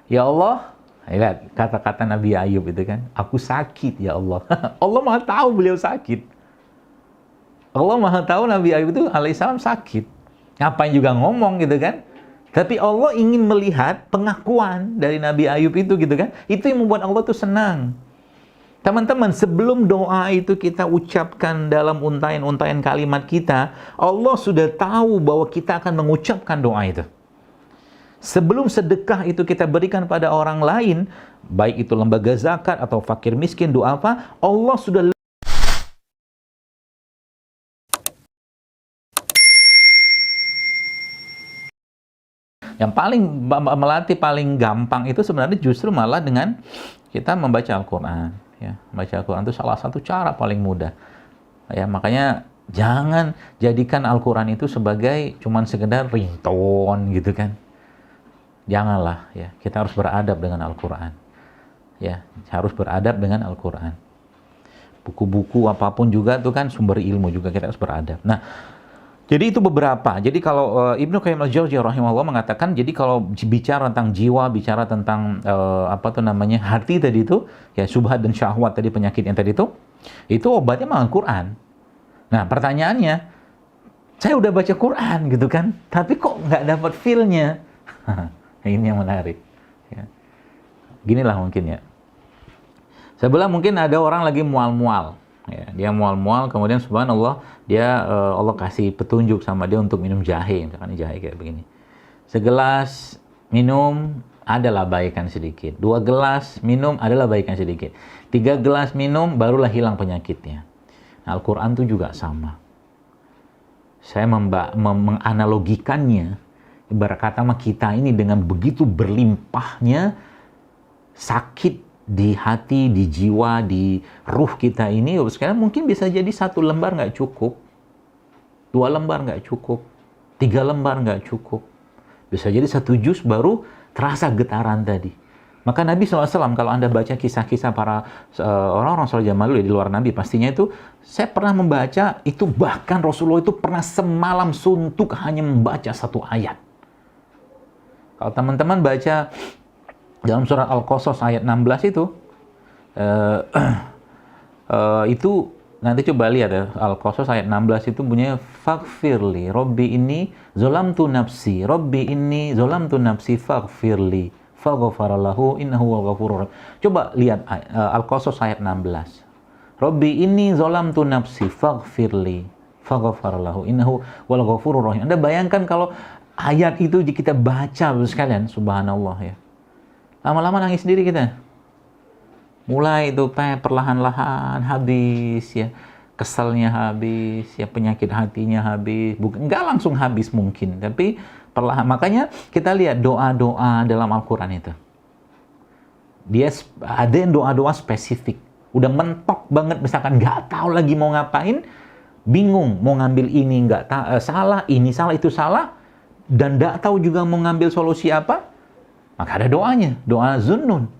Ya Allah, lihat kata-kata Nabi Ayub itu kan, aku sakit ya Allah. Allah Maha tahu beliau sakit. Allah Maha tahu Nabi Ayub itu alaihissalam sakit. Ngapain juga ngomong gitu kan? Tapi Allah ingin melihat pengakuan dari Nabi Ayub itu gitu kan. Itu yang membuat Allah tuh senang. Teman-teman, sebelum doa itu kita ucapkan dalam untayan-untayan kalimat kita, Allah sudah tahu bahwa kita akan mengucapkan doa itu. Sebelum sedekah itu kita berikan pada orang lain, baik itu lembaga zakat atau fakir miskin, doa apa, Allah sudah. Yang paling melatih paling gampang itu sebenarnya justru malah dengan kita membaca Al-Quran. Ya, membaca Al-Quran itu salah satu cara paling mudah. Ya, makanya jangan jadikan Al-Quran itu sebagai cuman sekedar ringtone gitu kan. Janganlah, ya. Kita harus beradab dengan Al-Quran. Ya, harus beradab dengan Al-Quran. Buku-buku apapun juga itu kan sumber ilmu juga, kita harus beradab. Nah, jadi itu beberapa. Jadi kalau Ibnu Qayyim al-Jauziyah rahimahullah mengatakan, jadi kalau bicara tentang jiwa, bicara tentang hati tadi itu, ya syubhat dan syahwat tadi, penyakit yang tadi itu obatnya memang Al-Quran. Nah, pertanyaannya, saya udah baca Quran gitu kan, tapi kok nggak dapat feel-nya? Ini yang menarik. Ya. Ginilah mungkin ya. Sebelah mungkin ada orang lagi mual-mual. Ya, dia mual-mual, kemudian subhanallah, Allah kasih petunjuk sama dia untuk minum jahe. Misalkan jahe kayak begini. Segelas minum, adalah baikan sedikit. 2 gelas minum, adalah baikan sedikit. 3 gelas minum, barulah hilang penyakitnya. Nah, Al-Quran itu juga sama. Saya menganalogikannya, ibarat kata kita ini dengan begitu berlimpahnya sakit di hati, di jiwa, di ruh kita ini, sekarang mungkin bisa jadi 1 lembar nggak cukup, 2 lembar nggak cukup, 3 lembar nggak cukup. Bisa jadi 1 juz baru terasa getaran tadi. Maka Nabi SAW, kalau Anda baca kisah-kisah para orang-orang soleh zaman dulu, di luar Nabi, pastinya itu, saya pernah membaca, itu bahkan Rasulullah itu pernah semalam suntuk hanya membaca 1 ayat. Kalau teman-teman baca dalam surat Al-Qasas ayat 16 itu nanti coba lihat ya, Al-Qasas ayat 16 itu bunyinya faghfirli rabbi inni zalamtu nafsi rabbi inni zalamtu nafsi faghfirli faghfaralahu innahu wal ghafurur rahim. Coba lihat Al-Qasas ayat 16. Rabbi inni zalamtu nafsi faghfirli faghfaralahu innahu wal ghafurur rahim. Anda bayangkan kalau ayat itu kita baca sekalian, subhanallah ya. Lama-lama nangis sendiri kita. Mulai itu perlahan-lahan habis ya. Keselnya habis, ya penyakit hatinya habis. Enggak langsung habis mungkin, tapi perlahan. Makanya kita lihat doa-doa dalam Al-Quran itu. Dia ada yang doa-doa spesifik. Udah mentok banget, misalkan nggak tahu lagi mau ngapain, bingung mau ngambil ini, salah, ini salah, itu salah, dan nggak tahu juga mau ngambil solusi apa, maka ada doanya, doa Zunnun.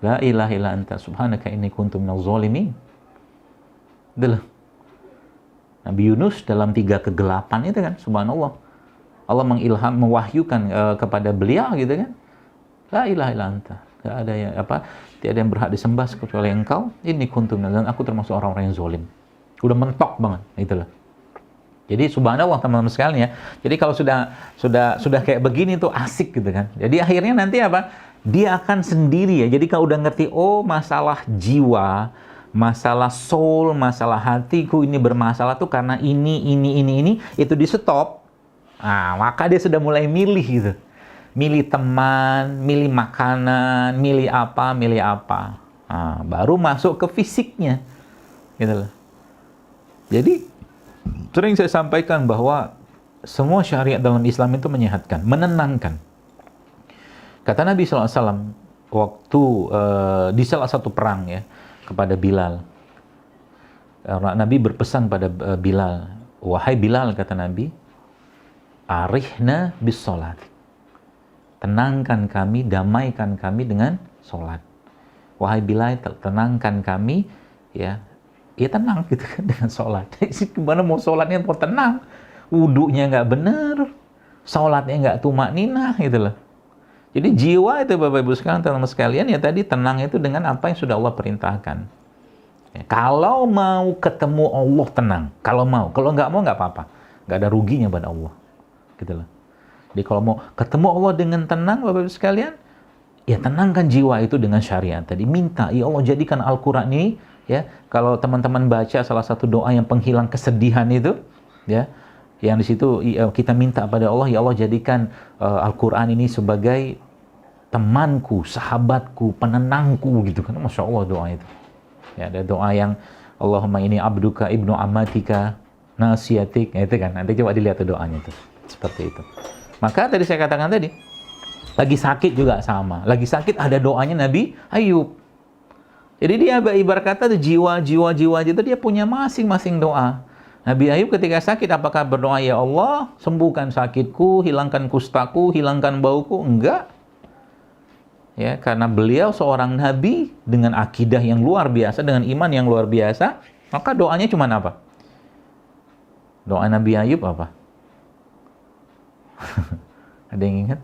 La ilaha illa anta subhanaka inni kuntu minaz zalimin. Itulah. Nabi Yunus dalam 3 kegelapan itu kan, subhanallah. Allah mewahyukan kepada beliau gitu kan. La ilaha illa anta. Enggak ada yang tiada yang berhak disembah kecuali Engkau. Inni kuntu minaz, aku termasuk orang-orang yang zalim. Udah mentok banget, itulah. Jadi subhanallah teman-teman sekalian ya. Jadi kalau sudah kayak begini tuh asik gitu kan. Jadi akhirnya nanti apa? Dia akan sendiri ya. Jadi kalau udah ngerti, oh masalah jiwa, masalah soul, masalah hatiku ini bermasalah tuh karena ini, itu di stop. Nah, maka dia sudah mulai milih gitu. Milih teman, milih makanan, milih apa. Nah, baru masuk ke fisiknya. Gitu loh. Jadi sering saya sampaikan bahwa semua syariat dalam Islam itu menyehatkan, menenangkan. Kata Nabi SAW waktu di salah satu perang ya kepada Bilal. Nabi berpesan pada Bilal, wahai Bilal, kata Nabi, arihna bis sholat. Tenangkan kami, damaikan kami dengan sholat. Wahai Bilal, tenangkan kami ya tenang gitu kan dengan sholat. Gimana mau sholatnya mau tenang? Wudunya nggak benar, sholatnya nggak tumak ninah gitu loh. Jadi jiwa itu Bapak Ibu sekalian, teman-teman sekalian, ya tadi tenang itu dengan apa yang sudah Allah perintahkan. Ya, kalau mau ketemu Allah tenang, kalau nggak mau nggak apa-apa, nggak ada ruginya pada Allah, gitu loh. Jadi kalau mau ketemu Allah dengan tenang, Bapak Ibu sekalian, ya tenangkan jiwa itu dengan syariat. Tadi minta, ya Allah jadikan Al-Quran ini, ya kalau teman-teman baca salah satu doa yang penghilang kesedihan itu, ya, yang di situ kita minta pada Allah, ya Allah jadikan Al-Quran ini sebagai temanku, sahabatku, penenangku, gitu kan. Masya Allah doa itu. Ya, ada doa yang Allahumma ini abduka ibnu amatika nasiyatik, ya, itu kan. Nanti coba dilihat tuh doanya itu. Seperti itu. Maka tadi saya katakan tadi, lagi sakit juga sama. Lagi sakit ada doanya Nabi Ayub. Jadi dia ibarat kata jiwa itu dia punya masing-masing doa. Nabi Ayub ketika sakit apakah berdoa, ya Allah sembuhkan sakitku, hilangkan kustaku, hilangkan bauku? Enggak. Ya, karena beliau seorang nabi dengan akidah yang luar biasa, dengan iman yang luar biasa, maka doanya cuma apa? Doa Nabi Ayub apa? Ada yang ingat?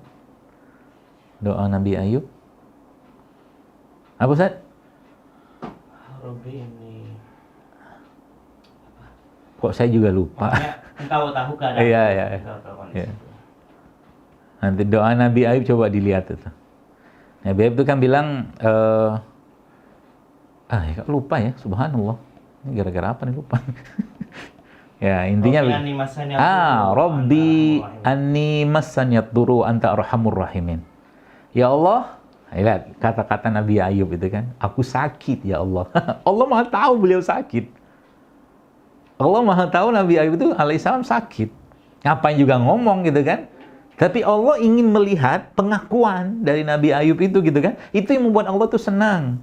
Doa Nabi Ayub? Apa Ustaz? Robbi ini. Kok saya juga lupa. Engkau tahu keadaan. Iya. Nanti doa Nabi Ayub coba dilihat itu. Nabi Ayub itu kan bilang, ya lupa ya, subhanallah. Ini gara-gara apa nih lupa? Ya intinya, Rabbi anni massanyat duru anta arhamur rahimin. Ya Allah, lihat kata-kata Nabi Ayub itu kan, aku sakit ya Allah. Allah Maha tahu beliau sakit. Allah Maha tahu Nabi Ayub itu alaihissalam sakit. Ngapain juga ngomong gitu kan? Tapi Allah ingin melihat pengakuan dari Nabi Ayub itu gitu kan. Itu yang membuat Allah tuh senang.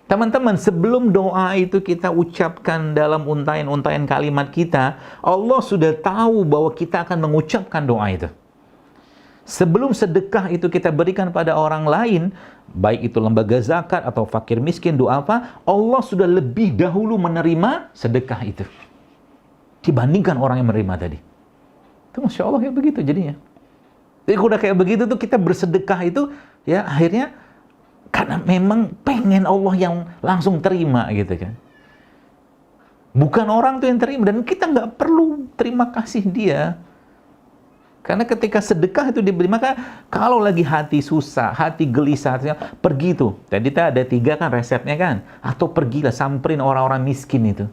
Teman-teman, sebelum doa itu kita ucapkan dalam untayan-untayan kalimat kita, Allah sudah tahu bahwa kita akan mengucapkan doa itu. Sebelum sedekah itu kita berikan pada orang lain, baik itu lembaga zakat atau fakir miskin, doa apa, Allah sudah lebih dahulu menerima sedekah itu dibandingkan orang yang menerima tadi. Itu Masya Allah kayak begitu jadinya. Jadi udah kayak begitu tuh kita bersedekah itu, ya akhirnya karena memang pengen Allah yang langsung terima gitu kan. Bukan orang tuh yang terima, dan kita nggak perlu terima kasih dia. Karena ketika sedekah itu diberi, maka kalau lagi hati susah, hati gelisah, pergi tuh. Jadi ada 3 kan resepnya kan. Atau pergilah samperin orang-orang miskin itu.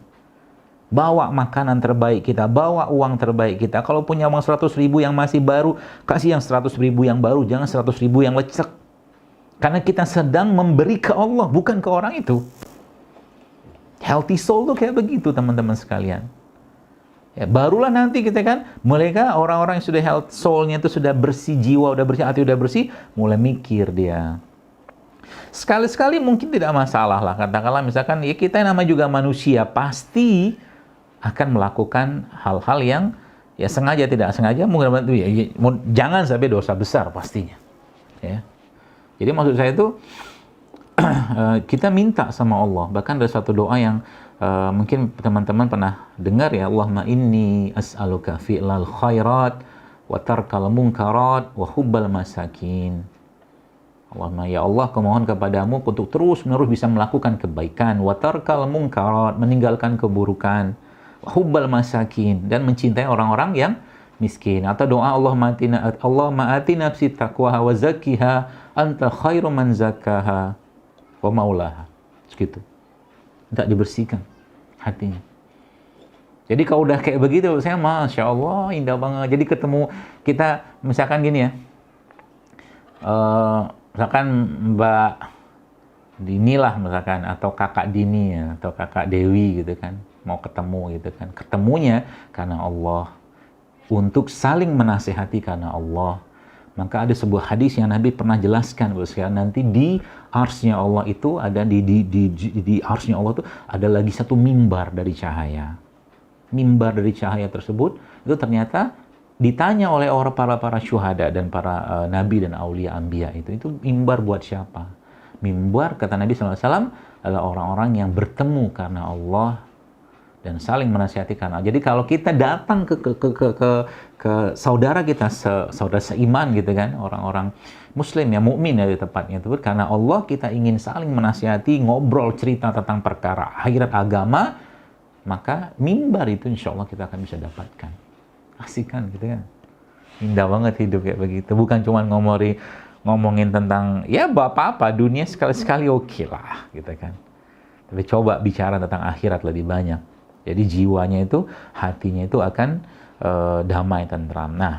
Bawa makanan terbaik kita, bawa uang terbaik kita. Kalau punya uang 100.000 yang masih baru, kasih yang 100.000 yang baru, jangan 100.000 yang lecek. Karena kita sedang memberi ke Allah, bukan ke orang itu. Healthy soul tuh kayak begitu teman-teman sekalian. Ya, barulah nanti kita kan, mereka orang-orang yang sudah health soul-nya itu sudah bersih, jiwa udah bersih, hati udah bersih, mulai mikir dia. Sekali-sekali mungkin tidak masalah lah, katakanlah misalkan ya kita yang namanya juga manusia, pasti akan melakukan hal-hal yang ya sengaja tidak sengaja, mungkin jangan sampai dosa besar pastinya. Ya. Jadi maksud saya itu kita minta sama Allah, bahkan ada satu doa yang mungkin teman-teman pernah dengar ya, Allahumma inni as'aluka fi'lal khairat wa tarkal munkarat wa hubbal masakin. Allahumma, ya Allah, aku mohon kepadamu untuk terus-menerus bisa melakukan kebaikan, wa tarkal munkarat, meninggalkan keburukan, wa hubbal masakin, dan mencintai orang-orang yang miskin. Atau doa Allahumma ati nafsi taqwaha wa zakkiha anta khairu man zakkaha wa maulaha. Segitu. Tidak dibersihkan hatinya. Jadi kalau udah kayak begitu, saya Masya Allah, indah banget. Jadi ketemu kita, misalkan gini ya, misalkan Mbak Dini lah misalkan, atau kakak Dini ya, atau kakak Dewi gitu kan, mau ketemu gitu kan. Ketemunya karena Allah, untuk saling menasihati karena Allah. Maka ada sebuah hadis yang Nabi pernah jelaskan, nanti di arsy-nya Allah itu ada di arsy-nya Allah itu ada lagi satu mimbar dari cahaya. Mimbar dari cahaya tersebut itu ternyata ditanya oleh para syuhada dan para nabi dan aulia anbiya itu mimbar buat siapa? Mimbar kata Nabi SAW adalah orang-orang yang bertemu karena Allah dan saling menasihati karena. Jadi kalau kita datang ke saudara kita, saudara seiman gitu kan, orang-orang muslim yang mukmin ya tepatnya itu, karena Allah kita ingin saling menasihati, ngobrol cerita tentang perkara akhirat agama, maka mimbar itu insya Allah kita akan bisa dapatkan. Asik kan gitu kan. Indah banget hidup kayak begitu. Bukan cuma ngomongin tentang ya apa-apa dunia sekali-sekali oke lah gitu kan. Tapi coba bicara tentang akhirat lebih banyak. Jadi jiwanya itu, hatinya itu akan damai, tentram. Nah,